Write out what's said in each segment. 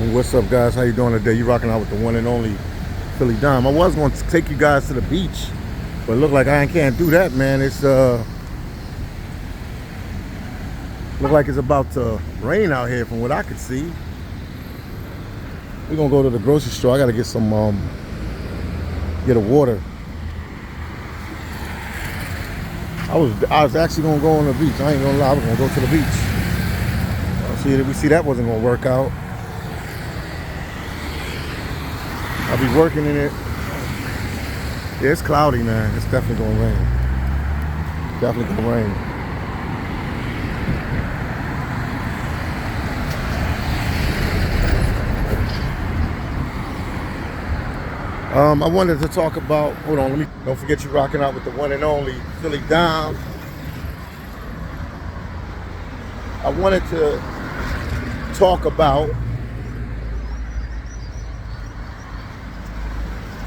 And what's up, guys? How you doing today? You rocking out with the one and only phillydom. I was going to take you guys to the beach, but it look like I can't do that, man. It's look like it's about to rain out here from what I could see. We're gonna go to the grocery store. I gotta get some get a water. I was actually gonna go on the beach. I ain't gonna lie, I was gonna go to the beach. We see that wasn't gonna work out. I'll be working in it. Yeah, it's cloudy, man. It's definitely gonna rain. Definitely gonna rain. I wanted to talk about, hold on, don't forget you're rocking out with the one and only phillydom. I wanted to talk about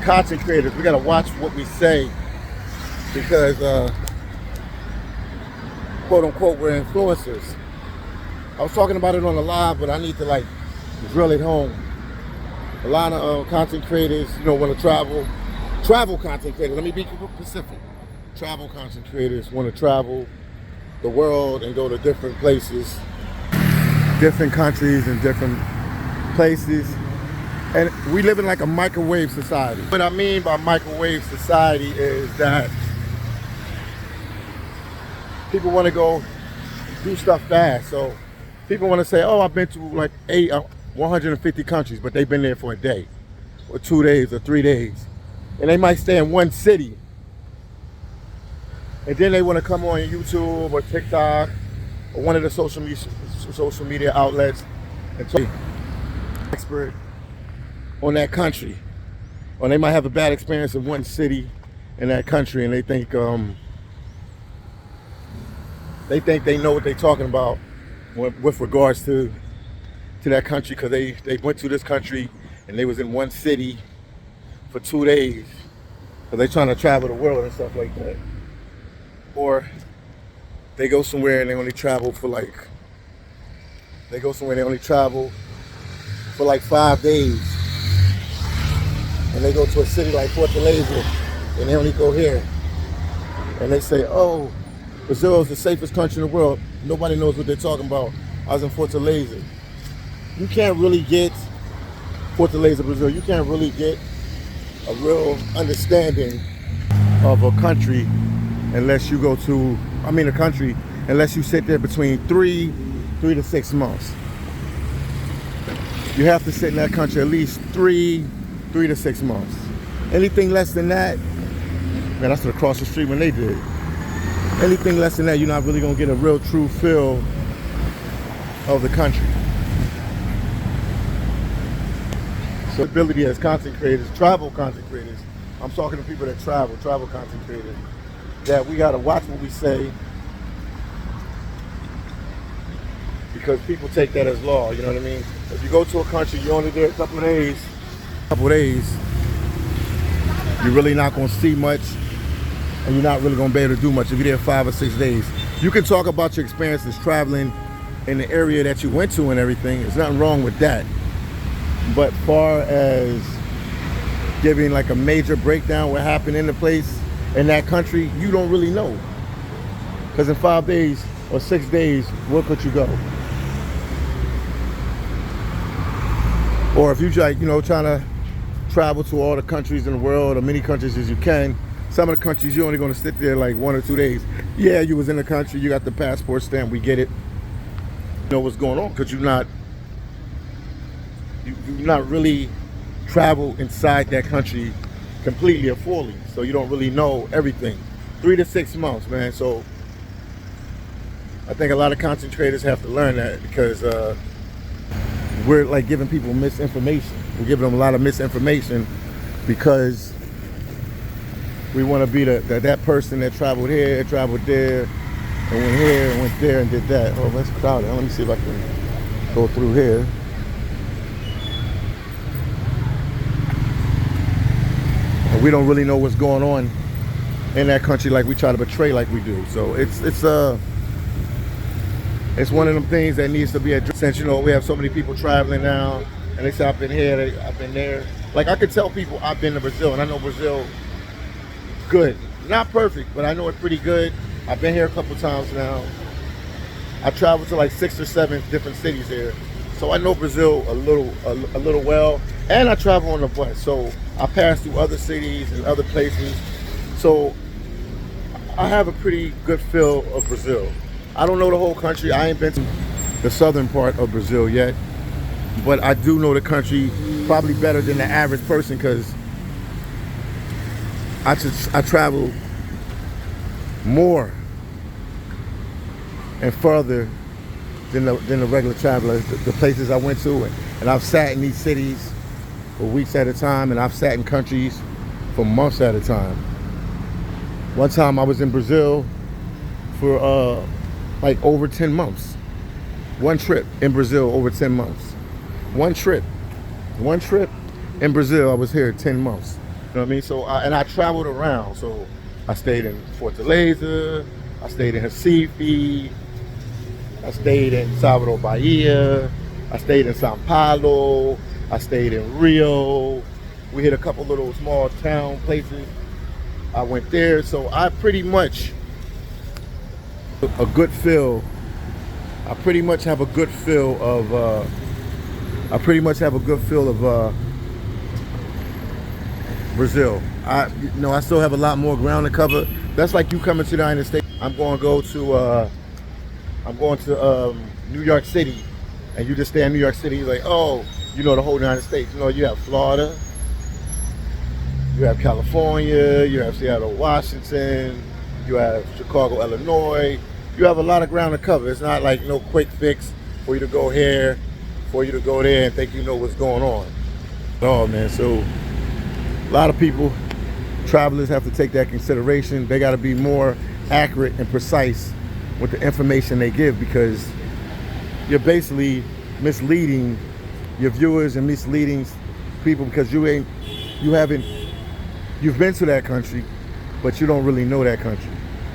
content creators. We gotta watch what we say because quote unquote we're influencers. I was talking about it on the live, but I need to like drill it home. A lot of content creators, want to travel content creators. Let me be specific. Travel content creators want to travel the world and go to different places, different countries and different places. And we live in like a microwave society. What I mean by microwave society is that people want to go do stuff fast. So people want to say, oh, I've been to like 150 countries, but they've been there for a day or 2 days or 3 days. And they might stay in one city. And then they want to come on YouTube or TikTok or one of the social media outlets and talk expert on that country. Or they might have a bad experience in one city in that country and they think they know what they're talking about with regards to that country, because they went to this country and they was in one city for 2 days because they're trying to travel the world and stuff like that. Or they go somewhere and they only travel for like 5 days, and they go to a city like Torres and they only go here and they say, oh, Brazil is the safest country in the world. Nobody knows what they're talking about. I was in Fortaleza. You can't really get Fortaleza, Brazil. You can't really get a real understanding of a country unless you go to, unless you sit there between 3 to 6 months. You have to sit in that country at least 3 to 6 months. Anything less than that, man, that's across the street when they did. Anything less than that, you're not really gonna get a real true feel of the country. So ability as content creators, travel content creators, I'm talking to people that travel content creators, that we gotta watch what we say because people take that as law, you know what I mean? If you go to a country, you're only there a couple of days, you're really not gonna see much and you're not really gonna be able to do much if you're there 5 or 6 days. You can talk about your experiences traveling in the area that you went to and everything. There's nothing wrong with that. But far as giving like a major breakdown what happened in the place, in that country, you don't really know. Because in 5 days or 6 days, where could you go? Or if you like, trying to travel to all the countries in the world, or many countries as you can, some of the countries you're only going to sit there like 1 or 2 days. Yeah, you was in the country, you got the passport stamp, we get it. You know what's going on, because you're not really travel inside that country completely or fully, so you don't really know everything. 3 to 6 months, man. So I think a lot of content creators have to learn that, because we're like giving people misinformation. We're giving them a lot of misinformation because we want to be that person that traveled here, traveled there, and went here and went there and did that. Oh, that's crowded. Let me see if I can go through here. We don't really know what's going on in that country like we try to portray like we do. So it's one of them things that needs to be addressed. Since we have so many people traveling now, and they say I've been here, I've been there. Like I could tell people I've been to Brazil, and I know Brazil good. Not perfect, but I know it pretty good. I've been here a couple times now. I traveled to like 6 or 7 different cities here, so I know Brazil a little well. And I travel on the bus, so I pass through other cities and other places. So I have a pretty good feel of Brazil. I don't know the whole country. I ain't been to the southern part of Brazil yet, but I do know the country probably better than the average person because I travel more and further than the regular traveler. The places I went to, and I've sat in these cities for weeks at a time, and I've sat in countries for months at a time. One time I was in Brazil for like over 10 months. One trip in Brazil over 10 months. One trip in Brazil, I was here 10 months. You know what I mean? So, and I traveled around. So I stayed in Fortaleza, I stayed in Recife, I stayed in Salvador, Bahia, I stayed in Sao Paulo, I stayed in Rio. We hit a couple little small town places. I went there, so I pretty much a good feel. I pretty much have a good feel of. Brazil. I still have a lot more ground to cover. That's like you coming to the United States. I'm going to New York City, and you just stay in New York City. You're like, oh, you know the whole United States. You know, you have Florida, you have California, you have Seattle, Washington, you have Chicago, Illinois. You have a lot of ground to cover. It's not like no quick fix for you to go here, for you to go there and think you know what's going on. Oh man, so a lot of people, travelers have to take that consideration. They got to be more accurate and precise with the information they give, because you're basically misleading your viewers and misleading people, because you've been to that country, but you don't really know that country.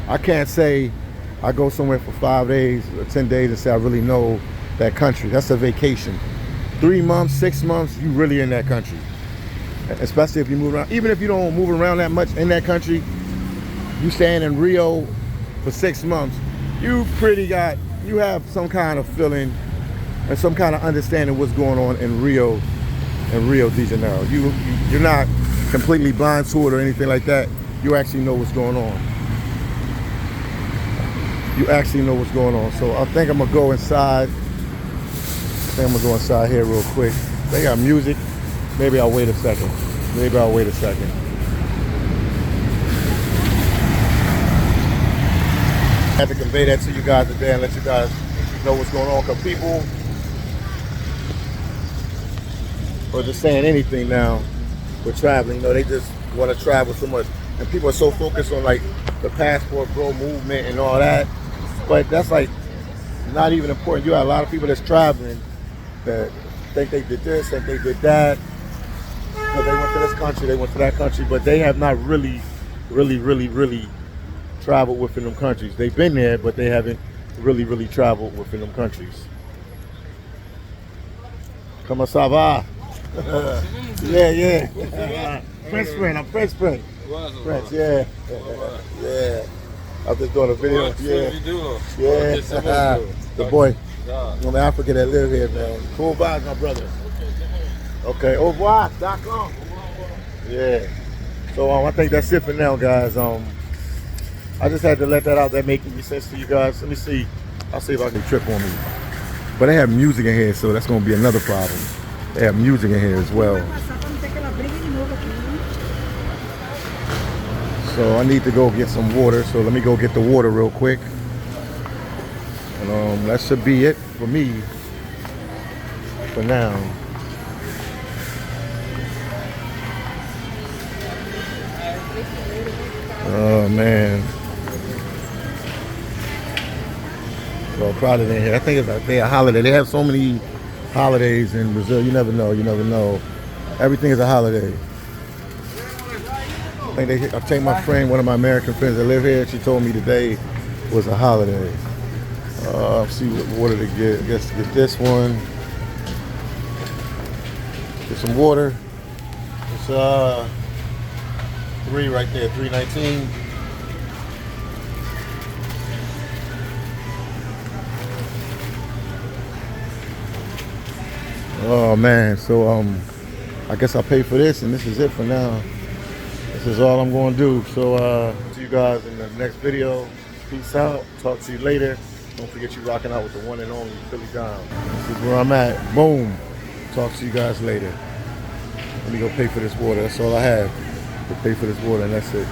I can't say I go somewhere for 5 days or 10 days and say I really know that country. That's a vacation. 3 months, 6 months, you really in that country. Especially if you move around. Even if you don't move around that much in that country, you staying in Rio for 6 months, you have some kind of feeling and some kind of understanding what's going on in Rio de Janeiro. You're not completely blind to it or anything like that. You actually know what's going on. So I think I'm gonna go inside. Here real quick. They got music. Maybe I'll wait a second. I had to convey that to you guys today and let you guys know what's going on, because people are just saying anything now with traveling. You know, they just want to travel so much, and people are so focused on like the passport bro movement and all that, but that's like not even important. You got a lot of people that's traveling that think they did this, think they did that, because they went to this country, they went to that country, but they have not really traveled within them countries. They've been there, but they haven't really traveled within them countries. Comment ça va? Yeah. French friend, I'm French friend. French, yeah. I'm just doing a video. Yeah. The boy from Africa that live here, man. Cool vibes, my brother. Okay, au revoir.com. Yeah. So I think that's it for now, guys. I just had to let that out. That making sense to you guys. Let me see. I'll see if I can trip on me. But they have music in here, so that's going to be another problem. They have music in here as well. So I need to go get some water. So let me go get the water real quick. And that should be it for me for now. Oh man. So crowded in here. I think it's a holiday. They have so many holidays in Brazil. You never know. Everything is a holiday. I take my friend, one of my American friends that live here. She told me today was a holiday. See what did they get? I guess to get this one. Get some water. It's 3 right there, 319. Oh man, so I guess I'll pay for this, and this is it for now. This is all I'm going to do. So see you guys in the next video. Peace out. Talk to you later. Don't forget you rocking out with the one and only phillydom. This is where I'm at. Boom. Talk to you guys later. Let me go pay for this water. That's all I have to pay for this water, and that's it.